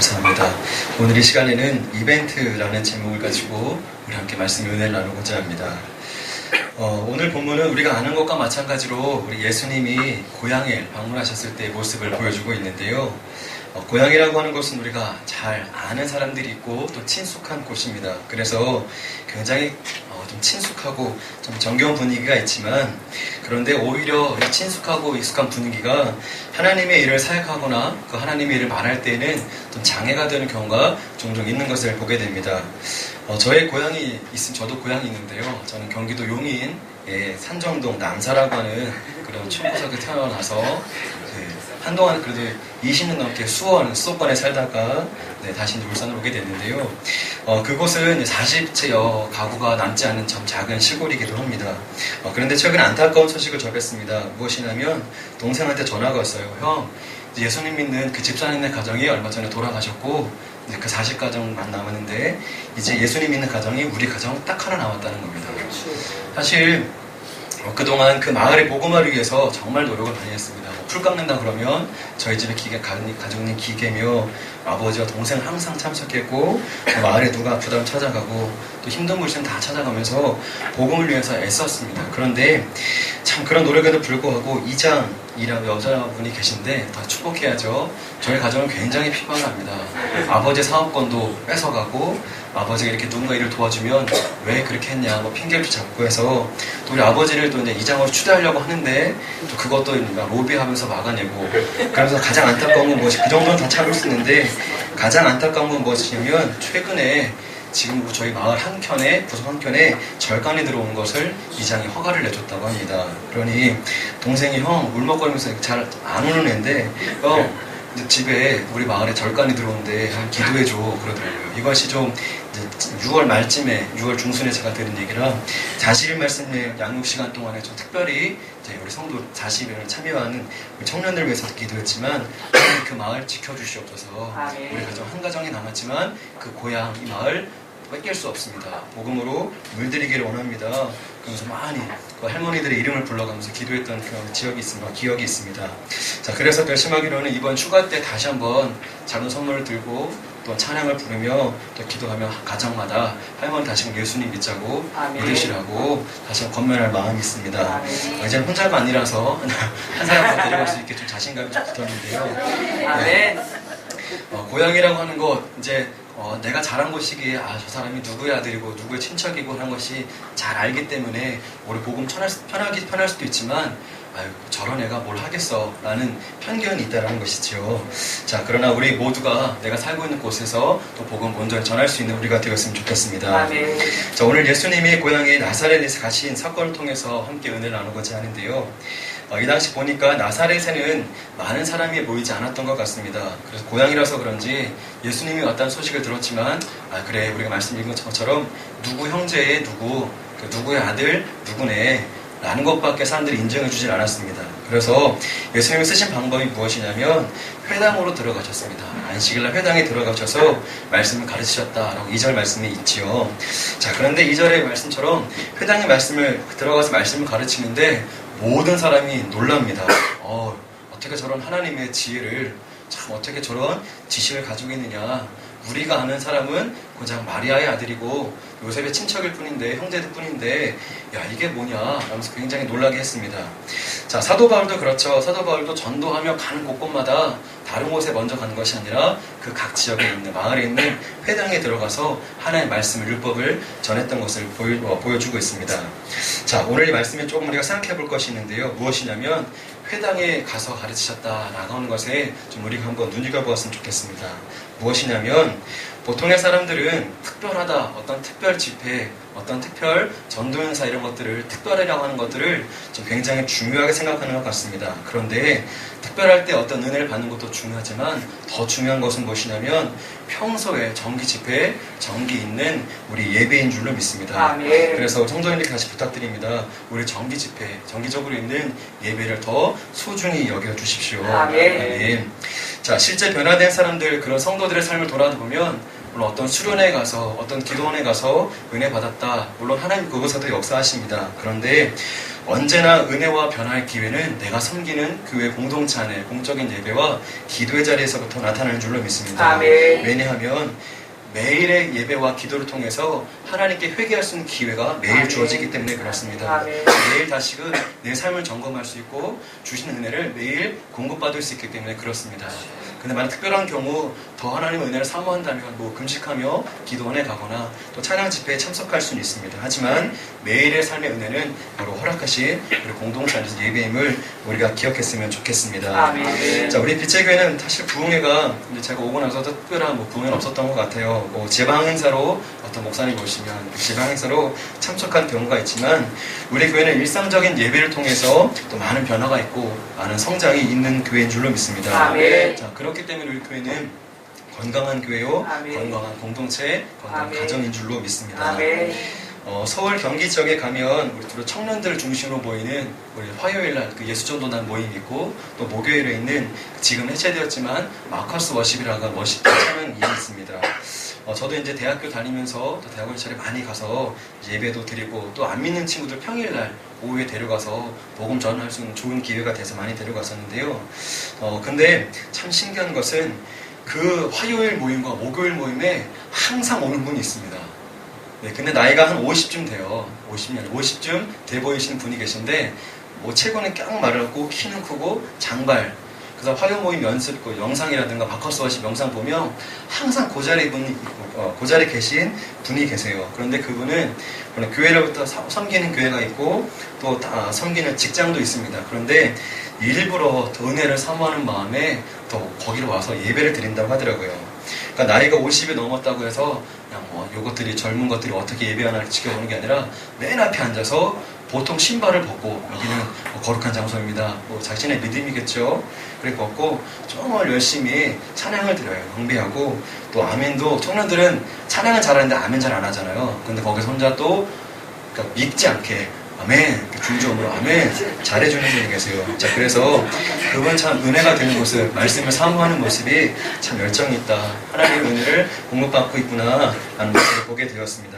감사합니다. 오늘 이 시간에는 이벤트라는 제목을 가지고 우리 함께 말씀 은혜를 나누고자 합니다. 오늘 본문은 우리가 아는 것과 마찬가지로 우리 예수님이 고향에 방문하셨을 때의 모습을 보여주고 있는데요. 고향이라고 하는 것은 우리가 잘 아는 사람들이 있고 또 친숙한 곳입니다. 그래서 굉장히 좀 친숙하고 좀 정겨운 분위기가 있지만, 그런데 오히려 이 친숙하고 익숙한 분위기가 하나님의 일을 사역하거나 그 하나님의 일을 말할 때에는 좀 장애가 되는 경우가 종종 있는 것을 보게 됩니다. 저의 고향이 있으면 저도 고향이 있는데요. 저는 경기도 용인 산정동 남사라고 하는 그런 촌구석에 태어나서 한동안 그래도 20년 넘게 수도권에 살다가 다시 울산으로 오게 됐는데요. 그곳은 40채여 가구가 남지 않은 좀 작은 시골이기도 합니다. 그런데 최근에 안타까운 소식을 접했습니다. 무엇이냐면 동생한테 전화가 왔어요. 형, 예수님 믿는 그 집사님네 가정이 얼마 전에 돌아가셨고 그 40가정만 남았는데 이제 예수님 믿는 가정이 우리 가정 딱 하나 남았다는 겁니다. 사실 그동안 그 마을의 복음화를 위해서 정말 노력을 많이 했습니다. 풀 깎는다 그러면 저희 집에 가져오는 기계며 아버지와 동생 항상 참석했고, 그 마을에 누가 아프다면 찾아가고 또 힘든 분이면 다 찾아가면서 복음을 위해서 애썼습니다. 그런데 참 그런 노력에도 불구하고 이장이라는 여자분이 계신데 더 축복해야죠. 저희 가정은 굉장히 피곤합니다. 아버지 사업권도 뺏어가고, 아버지가 이렇게 누군가 일을 도와주면 왜 그렇게 했냐 뭐 핑계를 잡고 해서 또 우리 아버지를 또 이제 이장으로 추대하려고 하는데 또 그것도 로비하면서 막아내고, 그래서 가장 안타까운 건 무엇이, 그 정도는 다 참을 수 있는데 가장 안타까운 건 무엇이냐면 최근에 지금 저희 마을 구석 한켠에 절간이 들어오는 것을 이장이 허가를 내줬다고 합니다. 그러니 동생이 형 울먹거리면서 잘 안 우는 애인데 집에 우리 마을에 절간이 들어오는데 기도해줘 그러더라고요. 이것이 좀 6월 말쯤에 6월 중순에 제가 들은 얘기라 40일 말씀의 양육 시간 동안에 좀 특별히 우리 성도 40일을 참여하는 우리 청년들을 위해서 기도했지만 그 마을 지켜주시옵소서. 우리 가정 한 가정이 남았지만 그 고향 이 마을 뺏길 수 없습니다. 복음으로 물들이기를 원합니다. 그러면서 많이 그 할머니들의 이름을 불러가면서 기도했던 그런 기억이 있습니다. 자, 그래서 결심하기로는 이번 휴가 때 다시 한번 작은 선물을 들고 또 찬양을 부르며 또 기도하며 가정마다 할머니 다시금 예수님 믿자고 믿으시라고 다시 한번 권면할 마음이 있습니다. 이제는 혼자가 아니라서 한 사람 더 데려갈 수 있게 좀 자신감이 좀 붙었는데요. 고향이라고 하는 것, 내가 자란 곳이기에 저 사람이 누구의 아들이고 누구의 친척이고 하는 것이 잘 알기 때문에 우리 복음 편할 수도 있지만 저런 애가 뭘 하겠어 라는 편견이 있다는 것이죠. 자, 그러나 우리 모두가 내가 살고 있는 곳에서 또 복음 온전히 전할 수 있는 우리가 되었으면 좋겠습니다. 자, 오늘 예수님이 고향의 나사렛에서 가신 사건을 통해서 함께 은혜를 나누고자 하는데요. 이 당시 보니까 나사렛에는 많은 사람이 모이지 않았던 것 같습니다. 그래서 고향이라서 그런지 예수님이 왔다는 소식을 들었지만 그래 우리가 말씀드린 것처럼 누구 형제의 누구의 아들 누구네 라는 것밖에 사람들이 인정해 주질 않았습니다. 그래서 예수님이 쓰신 방법이 무엇이냐면 회당으로 들어가셨습니다. 안식일날 회당에 들어가셔서 말씀을 가르치셨다라고 2절 말씀이 있지요. 자, 그런데 2절의 말씀처럼 회당에 들어가서 말씀을 가르치는데 모든 사람이 놀랍니다. 어떻게 저런 하나님의 지혜를, 참 어떻게 저런 지식을 가지고 있느냐. 우리가 아는 사람은 고작 마리아의 아들이고 요셉의 친척일 뿐인데, 형제들 뿐인데 이게 뭐냐 하면서 굉장히 놀라게 했습니다. 자, 사도 바울도 그렇죠. 사도 바울도 전도하며 가는 곳곳마다 다른 곳에 먼저 가는 것이 아니라 그 각 지역에 있는 마을에 있는 회당에 들어가서 하나님의 말씀을 율법을 전했던 것을 보여주고 있습니다. 자, 오늘 이 말씀에 조금 우리가 생각해 볼 것이 있는데요. 무엇이냐면 회당에 가서 가르치셨다라고 하는 것에 좀 우리가 한번 눈여겨보았으면 좋겠습니다. 무엇이냐면 보통의 사람들은 특별하다, 어떤 특별 집회, 어떤 특별 전도연사 이런 것들을, 특별이라고 하는 것들을 좀 굉장히 중요하게 생각하는 것 같습니다. 그런데 특별할 때 어떤 은혜를 받는 것도 중요하지만 더 중요한 것은 무엇이냐면 평소에 정기 집회에 정기 있는 우리 예배인 줄로 믿습니다. 그래서 성도님들 다시 부탁드립니다. 우리 정기 집회, 정기적으로 있는 예배를 더 소중히 여겨주십시오. 아멘. 자, 실제 변화된 사람들, 그런 성도들의 삶을 돌아보면 물론 어떤 수련회에 가서 어떤 기도원에 가서 은혜 받았다. 물론 하나님 그곳에도 역사하십니다. 그런데 언제나 은혜와 변화의 기회는 내가 섬기는 교회 공동체 안에 공적인 예배와 기도의 자리에서부터 나타나는 줄로 믿습니다. 아멘. 왜냐하면 매일의 예배와 기도를 통해서 하나님께 회개할 수 있는 기회가 매일 아멘. 주어지기 때문에 그렇습니다. 아멘. 매일 다시금 내 삶을 점검할 수 있고 주시는 은혜를 매일 공급받을 수 있기 때문에 그렇습니다. 근데 만약 특별한 경우 더 하나님의 은혜를 사모한다면 뭐 금식하며 기도원에 가거나 또 찬양 집회에 참석할 수는 있습니다. 하지만 매일의 삶의 은혜는 바로 허락하신 우리 공동체 안에서 예배임을 우리가 기억했으면 좋겠습니다. 아멘. 자, 우리 빛의 교회는 사실 부흥회가 이제 제가 오고 나서 특별한 뭐 부흥회는 없었던 것 같아요. 뭐 지방 행사로 어떤 목사님 오시면 지방 행사로 참석한 경우가 있지만 우리 교회는 일상적인 예배를 통해서 또 많은 변화가 있고 많은 성장이 있는 교회인 줄로 믿습니다. 아멘. 자, 그렇기 때문에 우리 교회는 건강한 교회요, 아멘. 건강한 공동체, 건강한 아멘. 가정인 줄로 믿습니다. 아멘. 서울 경기 지역에 가면 우리 주로 청년들 중심으로 모이는 우리 화요일날 그 예수전도단 모임이 있고 또 목요일에 있는 지금 해체되었지만 마커스 워십이라고 워십 찬양이 있습니다. 저도 이제 대학교 다니면서 또 대학원 시절에 많이 가서 예배도 드리고 또 안 믿는 친구들 평일날 오후에 데려가서 복음 전할 수 있는 좋은 기회가 돼서 많이 데려갔었는데요. 근데 참 신기한 것은 그 화요일 모임과 목요일 모임에 항상 오는 분이 있습니다. 네, 근데 나이가 한 50쯤 돼요. 50쯤 돼 보이시는 분이 계신데 뭐 체구는 깡 마르고 키는 크고 장발. 그래서 화요 모임 연습 그 영상이라든가 바커스 워십 영상 보면 항상 그 자리에 계신 분이 계세요. 그런데 그분은 교회로부터 섬기는 교회가 있고 또 섬기는 직장도 있습니다. 그런데 일부러 더 은혜를 사모하는 마음에 또 거기로 와서 예배를 드린다고 하더라고요. 그러니까 나이가 50이 넘었다고 해서 그냥 요것들이 젊은 것들이 어떻게 예배하나 지켜보는 게 아니라 맨 앞에 앉아서 보통 신발을 벗고 여기는 거룩한 장소입니다. 자신의 믿음이겠죠. 그렇게 벗고 정말 열심히 찬양을 드려요. 경배하고 또 아멘도 청년들은 찬양은 잘하는데 아멘 잘 안 하잖아요. 근데 거기서 혼자 또 그러니까 믿지 않게 아멘 중저음으로 아멘 잘해주는 분이 계세요. 자, 그래서 그분 참 은혜가 되는 모습, 말씀을 사모하는 모습이 참 열정이 있다. 하나님의 은혜를 공급받고 있구나 라는 모습을 보게 되었습니다.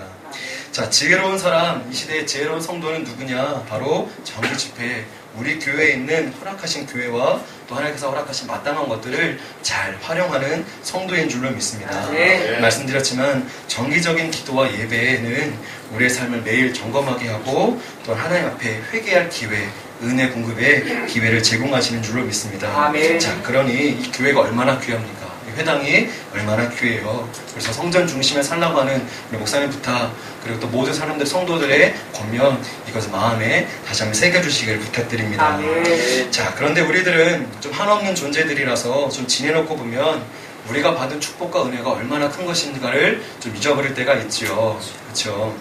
자, 지혜로운 사람, 이 시대의 지혜로운 성도는 누구냐? 바로 정기 집회, 우리 교회에 있는 허락하신 교회와 또 하나님께서 허락하신 마땅한 것들을 잘 활용하는 성도인 줄로 믿습니다. 네. 말씀드렸지만 정기적인 기도와 예배는 우리의 삶을 매일 점검하게 하고 또 하나님 앞에 회개할 기회, 은혜 공급의 기회를 제공하시는 줄로 믿습니다. 아멘. 자, 그러니 이 교회가 얼마나 귀합니까? 회당이 얼마나 귀해요. 그래서 성전 중심에 살라고 하는 우리 목사님 부탁, 그리고 또 모든 사람들, 성도들의 권면, 이것을 마음에 다시 한번 새겨주시길 부탁드립니다. 아멘. 자, 그런데 우리들은 좀 한없는 존재들이라서 좀 지내놓고 보면 우리가 받은 축복과 은혜가 얼마나 큰 것인가를 좀 잊어버릴 때가 있죠. 그렇죠?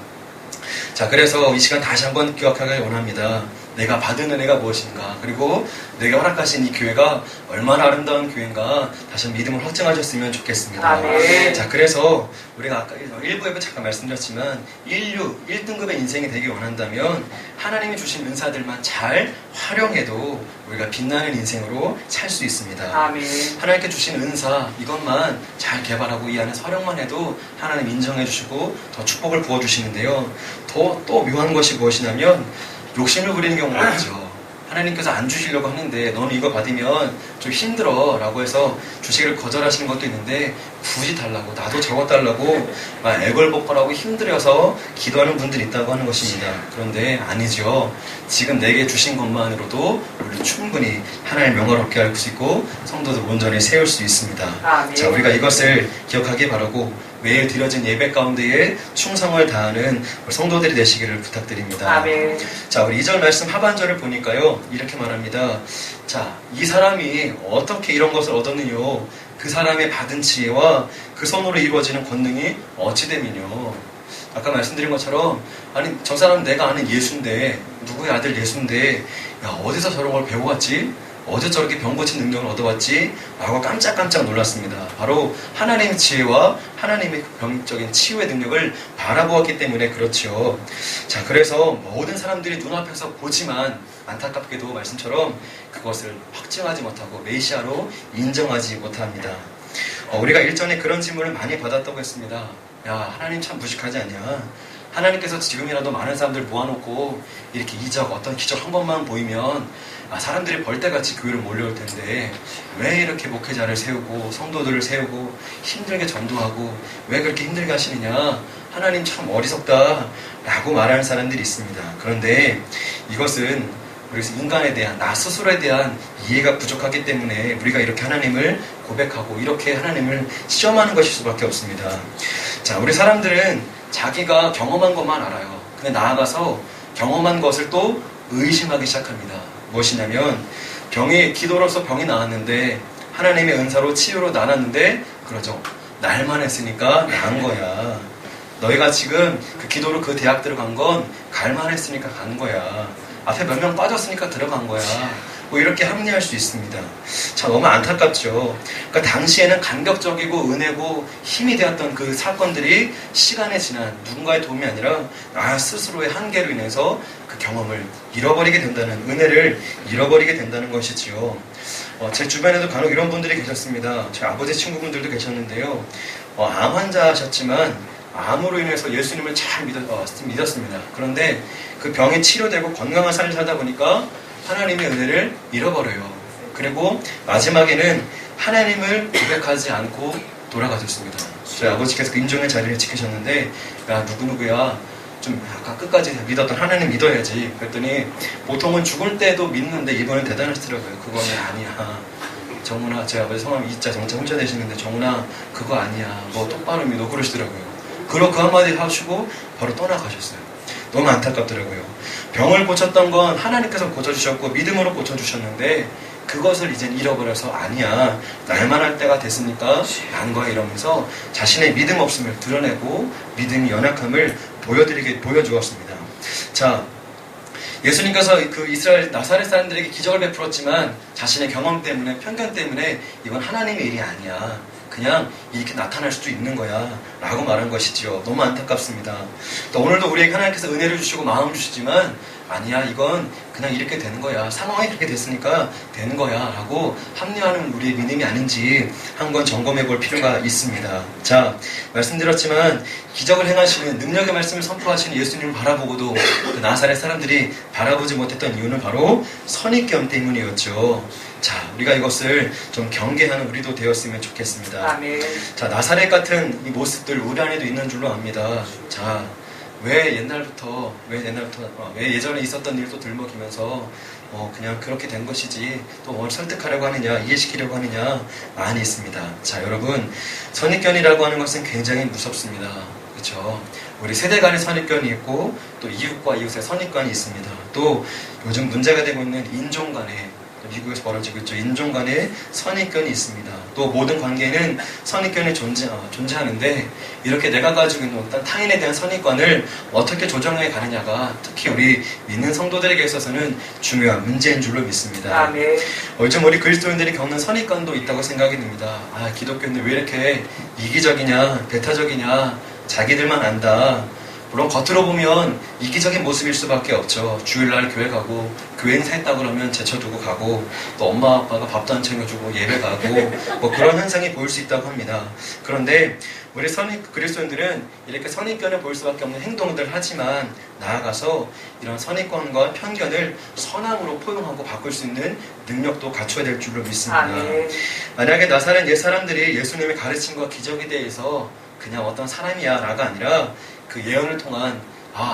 자, 그래서 이 시간 다시 한번 기억하길 원합니다. 내가 받은 은혜가 무엇인가, 그리고 내가 허락하신 이 교회가 얼마나 아름다운 교회인가 다시 한번 믿음을 확증하셨으면 좋겠습니다. 아멘. 자, 그래서 우리가 아까 1부에도 잠깐 말씀드렸지만 1등급의 인생이 되길 원한다면 하나님이 주신 은사들만 잘 활용해도 우리가 빛나는 인생으로 살 수 있습니다. 아멘. 하나님께 주신 은사 이것만 잘 개발하고 이 안에서 활용만 해도 하나님 인정해 주시고 더 축복을 부어주시는데요. 또 묘한 것이 무엇이냐면 욕심을 부리는 경우가 있죠. 하나님께서 안 주시려고 하는데 너는 이거 받으면 좀 힘들어 라고 해서 주시기를 거절하시는 것도 있는데 굳이 달라고, 나도 저거 달라고 막 애걸복걸하고 힘들어서 기도하는 분들이 있다고 하는 것입니다. 그런데 아니죠. 지금 내게 주신 것만으로도 우리 충분히 하나님 명화롭게 할 수 있고 성도들 온전히 세울 수 있습니다. 아멘. 자, 우리가 이것을 기억하기 바라고 매일 드려진 예배 가운데에 충성을 다하는 성도들이 되시기를 부탁드립니다. 아멘. 자, 우리 2절 말씀 하반절을 보니까요, 이렇게 말합니다. 자, 이 사람이 어떻게 이런 것을 얻었느뇨? 그 사람의 받은 지혜와 그 손으로 이루어지는 권능이 어찌 됨이뇨? 아까 말씀드린 것처럼, 아니, 저 사람은 내가 아는 예수인데, 누구의 아들 예수인데, 야, 어디서 저런 걸 배워왔지? 어제 저렇게 병 고친 능력을 얻어왔지? 라고 깜짝깜짝 놀랐습니다. 바로 하나님의 지혜와 하나님의 병적인 치유의 능력을 바라보았기 때문에 그렇죠. 자, 그래서 모든 사람들이 눈앞에서 보지만 안타깝게도 말씀처럼 그것을 확증하지 못하고 메시아로 인정하지 못합니다. 우리가 일전에 그런 질문을 많이 받았다고 했습니다. 야, 하나님 참 무식하지 않냐? 하나님께서 지금이라도 많은 사람들 모아놓고 이렇게 이적, 어떤 기적 한 번만 보이면 사람들이 벌떼같이 교회를 몰려올 텐데 왜 이렇게 목회자를 세우고 성도들을 세우고 힘들게 전도하고 왜 그렇게 힘들게 하시느냐? 하나님 참 어리석다 라고 말하는 사람들이 있습니다. 그런데 이것은 우리 인간에 대한, 나 스스로에 대한 이해가 부족하기 때문에 우리가 이렇게 하나님을 고백하고 이렇게 하나님을 시험하는 것일 수밖에 없습니다. 자, 우리 사람들은 자기가 경험한 것만 알아요. 근데 나아가서 경험한 것을 또 의심하기 시작합니다. 무엇이냐면 기도로서 병이 나았는데 하나님의 은사로 치유로 나았는데 그러죠. 날만 했으니까 나은 거야. 너희가 지금 그 기도로 그 대학 들어간 건 갈만 했으니까 간 거야. 앞에 몇 명 빠졌으니까 들어간 거야. 뭐 이렇게 합리할 수 있습니다. 참 너무 안타깝죠. 그러니까 당시에는 감격적이고 은혜고 힘이 되었던 그 사건들이 시간에 지난 누군가의 도움이 아니라 나 스스로의 한계로 인해서 그 경험을 잃어버리게 된다는, 은혜를 잃어버리게 된다는 것이지요. 제 주변에도 간혹 이런 분들이 계셨습니다. 제 아버지 친구분들도 계셨는데요. 암 환자하셨지만 암으로 인해서 예수님을 잘 믿었습니다. 그런데 그 병이 치료되고 건강한 삶을 살다 보니까 하나님의 은혜를 잃어버려요. 그리고 마지막에는 하나님을 고백하지 않고 돌아가셨습니다. 저희 아버지께서 그 임종의 자리를 지키셨는데, 야, 누구누구야, 좀 아까 끝까지 믿었던 하나님 믿어야지. 그랬더니 보통은 죽을 때도 믿는데 이번엔 대단하시더라고요. 그거는 아니야. 정훈아, 저희 아버지 성함이 이자 정자 혼자 되시는데, 정훈아 그거 아니야. 뭐 똑바로 믿어. 그러시더라고요. 그러고 그 한마디 하시고 바로 떠나가셨어요. 너무 안타깝더라고요. 병을 고쳤던 건 하나님께서 고쳐주셨고 믿음으로 고쳐주셨는데 그것을 이젠 잃어버려서 아니야, 날만 할 때가 됐으니까 난 거야 이러면서 자신의 믿음 없음을 드러내고 믿음의 연약함을 보여주었습니다. 자, 예수님께서 그 이스라엘 나사렛 사람들에게 기적을 베풀었지만 자신의 경험 때문에, 편견 때문에 이건 하나님의 일이 아니야, 그냥 이렇게 나타날 수도 있는 거야 라고 말한 것이지요. 너무 안타깝습니다. 또 오늘도 우리에게 하나님께서 은혜를 주시고 마음을 주시지만 아니야, 이건 그냥 이렇게 되는 거야, 상황이 그렇게 됐으니까 되는 거야 라고 합리화하는 우리의 믿음이 아닌지 한번 점검해 볼 필요가 있습니다. 자, 말씀드렸지만 기적을 행하시는, 능력의 말씀을 선포하시는 예수님을 바라보고도 그 나사렛 사람들이 바라보지 못했던 이유는 바로 선입견 때문이었죠. 자, 우리가 이것을 좀 경계하는 우리도 되었으면 좋겠습니다. 아멘. 자, 나사렛 같은 이 모습들 우리 안에도 있는 줄로 압니다. 자, 왜 예전에 있었던 일도 들먹이면서 그냥 그렇게 된 것이지 또 뭘 설득하려고 하느냐, 이해시키려고 하느냐 많이 있습니다. 자, 여러분, 선입견이라고 하는 것은 굉장히 무섭습니다. 그렇죠? 우리 세대 간의 선입견이 있고 또 이웃과 이웃의 선입견이 있습니다. 또 요즘 문제가 되고 있는 인종 간의, 미국에서 벌어지고 있죠, 인종 간의 선입견이 있습니다. 또 모든 관계에는 선입견이 존재하는데 이렇게 내가 가지고 있는 어떤 타인에 대한 선입관을 어떻게 조정해 가느냐가 특히 우리 믿는 성도들에게 있어서는 중요한 문제인 줄로 믿습니다. 아멘. 요즘 우리 그리스도인들이 겪는 선입관도 있다고 생각이 듭니다. 기독교인들 왜 이렇게 이기적이냐, 배타적이냐, 자기들만 안다. 물론 겉으로 보면 이기적인 모습일 수밖에 없죠. 주일날 교회 가고 교회 행사했다 그러면 제쳐두고 가고 또 엄마 아빠가 밥도 안 챙겨주고 예배 가고 뭐 그런 현상이 보일 수 있다고 합니다. 그런데 우리 그리스도인들은 이렇게 선입견을 보일 수밖에 없는 행동들을 하지만 나아가서 이런 선입견과 편견을 선함으로 포용하고 바꿀 수 있는 능력도 갖춰야 될 줄로 믿습니다. 아멘. 만약에 나사렛 옛 사람들이 예수님의 가르침과 기적에 대해서 그냥 어떤 사람이야 라가 아니라 그 예언을 통한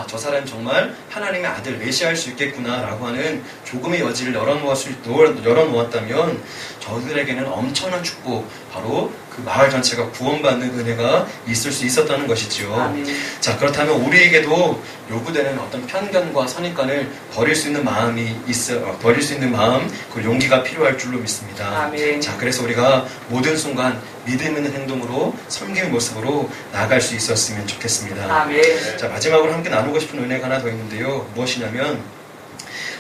저 사람이 정말 하나님의 아들 메시아일 수 있겠구나 라고 하는 조금의 여지를 열어놓았다면 저들에게는 엄청난 축복, 바로 그 마을 전체가 구원받는 은혜가 있을 수 있었다는 것이지요. 아멘. 자, 그렇다면 우리에게도 요구되는 어떤 편견과 선입관을 버릴 수 있는 마음, 그 용기가 필요할 줄로 믿습니다. 아멘. 자, 그래서 우리가 모든 순간 믿음 있는 행동으로, 섬김의 모습으로 나아갈 수 있었으면 좋겠습니다. 아멘. 자, 마지막으로 함께 나누고 싶은 은혜가 하나 더 있는데요. 무엇이냐면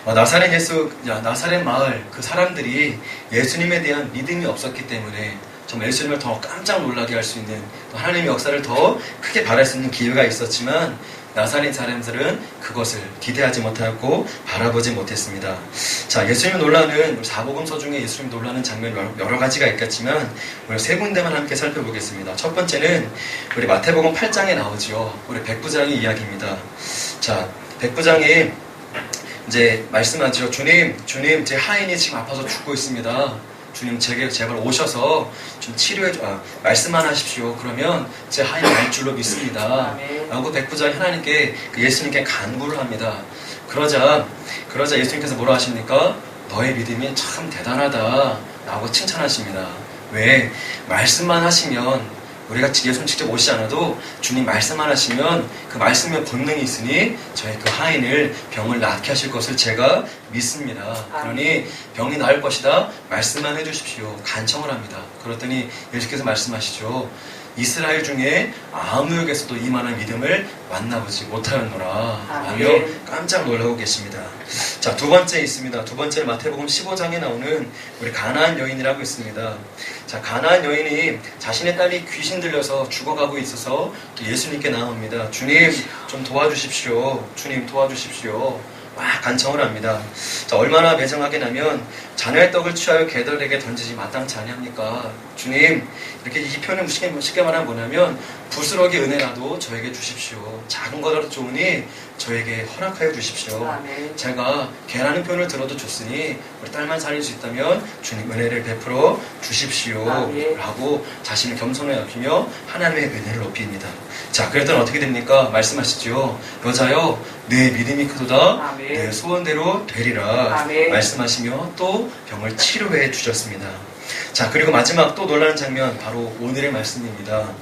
나사렛 마을 그 사람들이 예수님에 대한 믿음이 없었기 때문에 정말 예수님을 더 깜짝 놀라게 할 수 있는, 또 하나님의 역사를 더 크게 바랄 수 있는 기회가 있었지만 나사렛 사람들은 그것을 기대하지 못하고 바라보지 못했습니다. 자, 예수님 놀라는 사복음서 중에 예수님 놀라는 장면 여러 가지가 있겠지만 우리 세 군데만 함께 살펴보겠습니다. 첫 번째는 우리 마태복음 8장에 나오지요. 우리 백부장의 이야기입니다. 자, 백부장이 이제 말씀하죠. 주님, 제 하인이 지금 아파서 죽고 있습니다. 주님 제게 제발 오셔서 좀 말씀만 하십시오. 그러면 제 하인이 날 줄로 믿습니다. 라고 백부장이 하나님께, 예수님께 간구를 합니다. 그러자 예수님께서 뭐라 하십니까? 너의 믿음이 참 대단하다 라고 칭찬하십니다. 왜? 말씀만 하시면, 우리가 예수님 직접 오시지 않아도 주님 말씀만 하시면 그 말씀에 본능이 있으니 저희 그 하인을 병을 낫게 하실 것을 제가 믿습니다. 그러니 병이 나을 것이다. 말씀만 해주십시오. 간청을 합니다. 그랬더니 예수께서 말씀하시죠. 이스라엘 중에 아무에게서도 이만한 믿음을 만나보지 못하였노라 라며 깜짝 놀라고 계십니다. 자, 두 번째 있습니다. 두 번째는 마태복음 15장에 나오는 우리 가나안 여인이라고 있습니다. 자, 가나안 여인이 자신의 딸이 귀신 들려서 죽어가고 있어서 또 예수님께 나옵니다. 주님 좀 도와주십시오. 주님 도와주십시오. 막 간청을 합니다. 자, 얼마나 매정하게나면 자녀의 떡을 취하여 개들에게 던지지 마땅치 아니합니까? 주님, 이렇게 이 표현을 쉽게 말하면 뭐냐면 부스러기 은혜라도 저에게 주십시오. 작은 거라도 좋으니 저에게 허락하여 주십시오. 제가 개라는 표현을 들어도 좋으니 우리 딸만 살릴 수 있다면 주님 은혜를 베풀어 주십시오. 라고 자신을 겸손히 여기며 하나님의 은혜를 높입니다. 자, 그랬더니 어떻게 됩니까? 말씀하시죠. 여자여, 내 믿음이 크도다. 내 소원대로 되리라. 말씀하시며 또 병을 치료해 주셨습니다. 자, 그리고 마지막 또 놀라는 장면, 바로 오늘의 말씀입니다.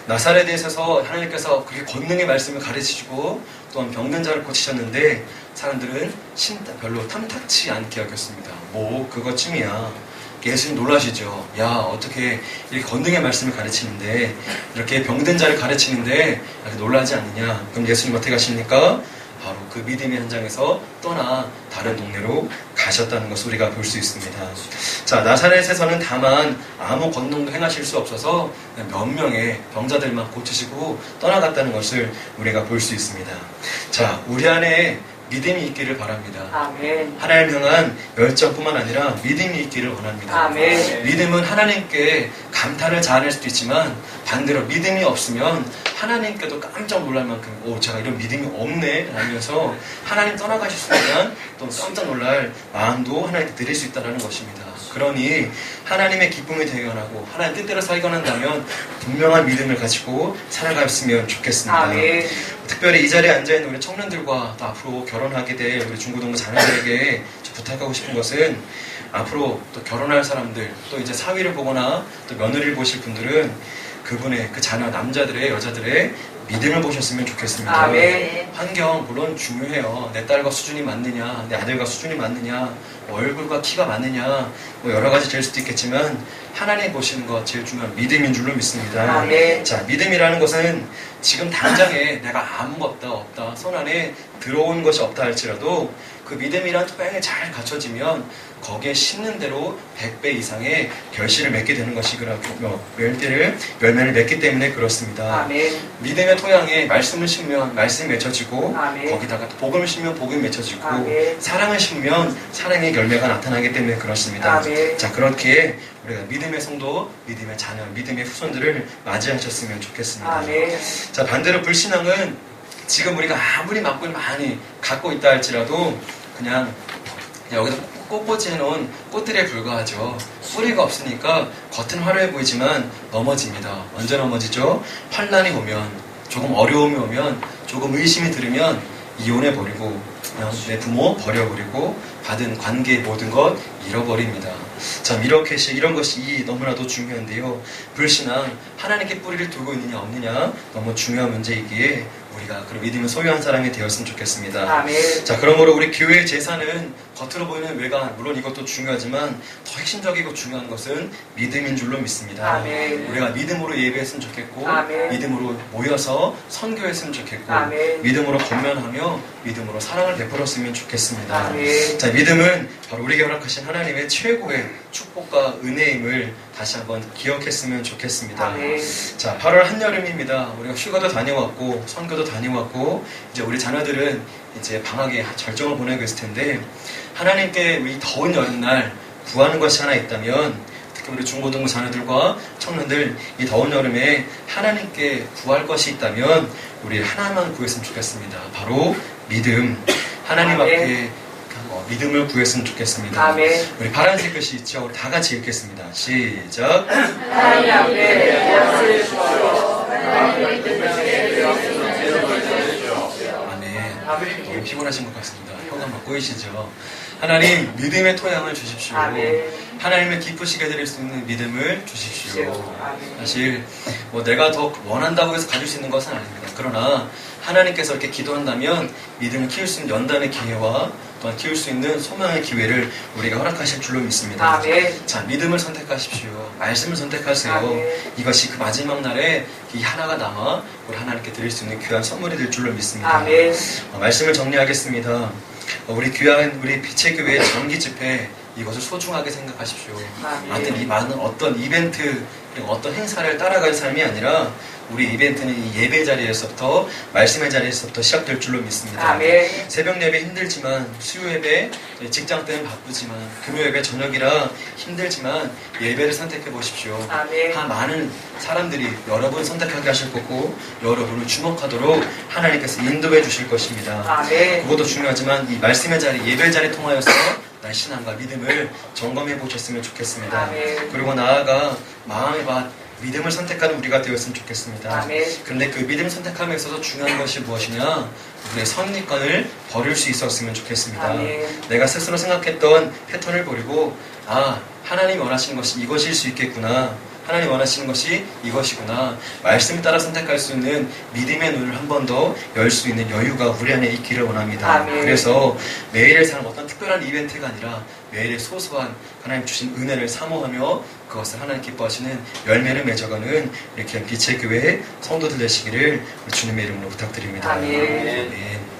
나사렛에 있어서 하나님께서 그렇게 권능의 말씀을 가르치시고 또한 병든 자를 고치셨는데 사람들은 별로 탐탁치 않게 여겼습니다. 뭐 그것쯤이야. 예수님 놀라시죠. 야, 어떻게 이렇게 권능의 말씀을 가르치는데, 이렇게 병든 자를 가르치는데 이렇게 놀라지 않느냐. 그럼 예수님 어떻게 하십니까? 바로 그 믿음의 현장에서 떠나 다른 동네로 가셨다는 것을 우리가 볼 수 있습니다. 자, 나사렛에서는 다만 아무 권능도 행하실 수 없어서 몇 명의 병자들만 고치시고 떠나갔다는 것을 우리가 볼 수 있습니다. 자, 우리 안에 믿음이 있기를 바랍니다. 아멘. 하나님 향한 열정뿐만 아니라 믿음이 있기를 원합니다. 아멘. 믿음은 하나님께 감탄을 자아낼 수도 있지만 반대로 믿음이 없으면 하나님께도 깜짝 놀랄 만큼 제가 이런 믿음이 없네 라면서 하나님 떠나가실 순간 또 깜짝 놀랄 마음도 하나님께 드릴 수 있다는 것입니다. 그러니 하나님의 기쁨이 되게 원하고 하나님 뜻대로 살게 원한다면 분명한 믿음을 가지고 살아갔으면 좋겠습니다. 아멘. 특별히 이 자리에 앉아있는 우리 청년들과 또 앞으로 결혼하게 될 우리 중고등부 자녀들에게 부탁하고 싶은 것은, 앞으로 또 결혼할 사람들, 또 이제 사위를 보거나 또 며느리를 보실 분들은 그분의 그 자녀, 남자들의, 여자들의 믿음을 보셨으면 좋겠습니다. 아멘. 환경 물론 중요해요. 내 딸과 수준이 맞느냐, 내 아들과 수준이 맞느냐, 얼굴과 키가 맞느냐, 여러 가지 될 수도 있겠지만 하나님 보시는 것 제일 중요한 믿음인 줄로 믿습니다. 아멘. 자, 믿음이라는 것은 지금 당장에 내가 아무것도 없다, 손 안에 들어온 것이 없다 할지라도 그 믿음이란 토양에 잘 갖춰지면 거기에 심는 대로 100배 이상의 결실을 맺게 되는 것이 열매를 맺기 때문에 그렇습니다. 아멘. 믿음의 토양에 말씀을 심으면 말씀이 맺혀지고, 아멘. 거기다가 복음을 심으면 복음이 맺혀지고, 아멘. 사랑을 심으면 사랑의 열매가 나타나기 때문에 그렇습니다. 아멘. 자, 그렇게 우리가 믿음의 성도, 믿음의 자녀, 믿음의 후손들을 맞이하셨으면 좋겠습니다. 아멘. 자, 반대로 불신앙은 지금 우리가 아무리 막을 많이 갖고 있다 할지라도 그냥 여기서 꽃꽂이 해놓은 꽃들에 불과하죠. 뿌리가 없으니까 겉은 화려해 보이지만 넘어집니다. 언제 넘어지죠? 환난이 오면, 조금 어려움이 오면, 조금 의심이 들으면 이혼해버리고 그냥 내 부모 버려버리고 받은 관계의 모든 것 잃어버립니다. 참, 이런 것이 너무나도 중요한데요. 불신앙, 하나님께 뿌리를 두고 있느냐 없느냐 너무 중요한 문제이기에 우리가 그런 믿음을 소유한 사람이 되었으면 좋겠습니다. 아멘. 자, 그러므로 우리 교회의 제사는 겉으로 보이는 외관, 물론 이것도 중요하지만 더 핵심적이고 중요한 것은 믿음인 줄로 믿습니다. 아멘. 우리가 믿음으로 예배했으면 좋겠고, 아멘. 믿음으로 모여서 선교했으면 좋겠고, 아멘. 믿음으로 권면하며 믿음으로 사랑을 베풀었으면 좋겠습니다. 아멘. 자, 믿음은 바로 우리에게 허락하신 하나님의 최고의 축복과 은혜임을 다시 한번 기억했으면 좋겠습니다. 아멘. 자, 8월 한여름입니다. 우리가 휴가도 다녀왔고 선교도 다녀왔고 이제 우리 자녀들은 이제 방학의 절정을 보내고 있을 텐데 하나님께 이 더운 여름날 구하는 것이 하나 있다면 특히 우리 중고등부 자녀들과 청년들 이 더운 여름에 하나님께 구할 것이 있다면 우리 하나만 구했으면 좋겠습니다. 바로 믿음. 하나님 아멘. 앞에 믿음을 구했으면 좋겠습니다. 아멘. 우리 파란색 글씨 있죠? 우리 다 같이 읽겠습니다. 시작. 하나님 앞에 내 것을 주시오. 하나님의 뜻에 되었으면 되어주시오. 아멘. 너무 피곤하신 것 같습니다. 혀가 막 꼬이시죠? 하나님 믿음의 토양을 주십시오. 아멘. 하나님을 기쁘시게 드릴 수 있는 믿음을 주십시오. 아멘. 사실 내가 더 원한다고 해서 가질 수 있는 것은 아닙니다. 그러나 하나님께서 이렇게 기도한다면 믿음을 키울 수 있는 연단의 기회와 또한 키울 수 있는 소망의 기회를 우리가 허락하실 줄로 믿습니다. 아멘. 자, 믿음을 선택하십시오. 말씀을 선택하세요. 아멘. 이것이 그 마지막 날에 이 하나가 남아 우리 하나님께 드릴 수 있는 귀한 선물이 될 줄로 믿습니다. 아멘. 말씀을 정리하겠습니다. 우리 귀한 우리 빛의 교회 정기 집회 이것을 소중하게 생각하십시오. 아멘. 이 많은 어떤 이벤트 그리고 어떤 행사를 따라갈 삶이 아니라 우리 이벤트는 이 예배 자리에서부터 말씀의 자리에서부터 시작될 줄로 믿습니다. 아멘. 새벽 예배 힘들지만 수요 예배 직장 때는 바쁘지만 금요 예배 저녁이라 힘들지만 예배를 선택해 보십시오. 아멘. 많은 사람들이 여러분 선택하게 하실 거고 여러분을 주목하도록 하나님께서 인도해 주실 것입니다. 아멘. 그것도 중요하지만 이 말씀의 자리 예배 자리 통하여서 나의 신앙과 믿음을 점검해 보셨으면 좋겠습니다. 아멘. 그리고 나아가 마음의 밭 믿음을 선택하는 우리가 되었으면 좋겠습니다. 아멘. 그런데 그 믿음 선택함에 있어서 중요한 것이 무엇이냐? 우리의 선입관을 버릴 수 있었으면 좋겠습니다. 아멘. 내가 스스로 생각했던 패턴을 버리고 하나님이 원하시는 것이 이것일 수 있겠구나. 하나님 원하시는 것이 이것이구나. 말씀 따라 선택할 수 있는 믿음의 눈을 한 번 더 열 수 있는 여유가 우리 안에 있기를 원합니다. 아멘. 그래서 매일의 삶 어떤 특별한 이벤트가 아니라 매일의 소소한 하나님 주신 은혜를 사모하며 그것을 하나님 기뻐하시는 열매를 맺어가는 이렇게 빛의 교회 성도들 되시기를 주님의 이름으로 부탁드립니다. 아멘. 아멘.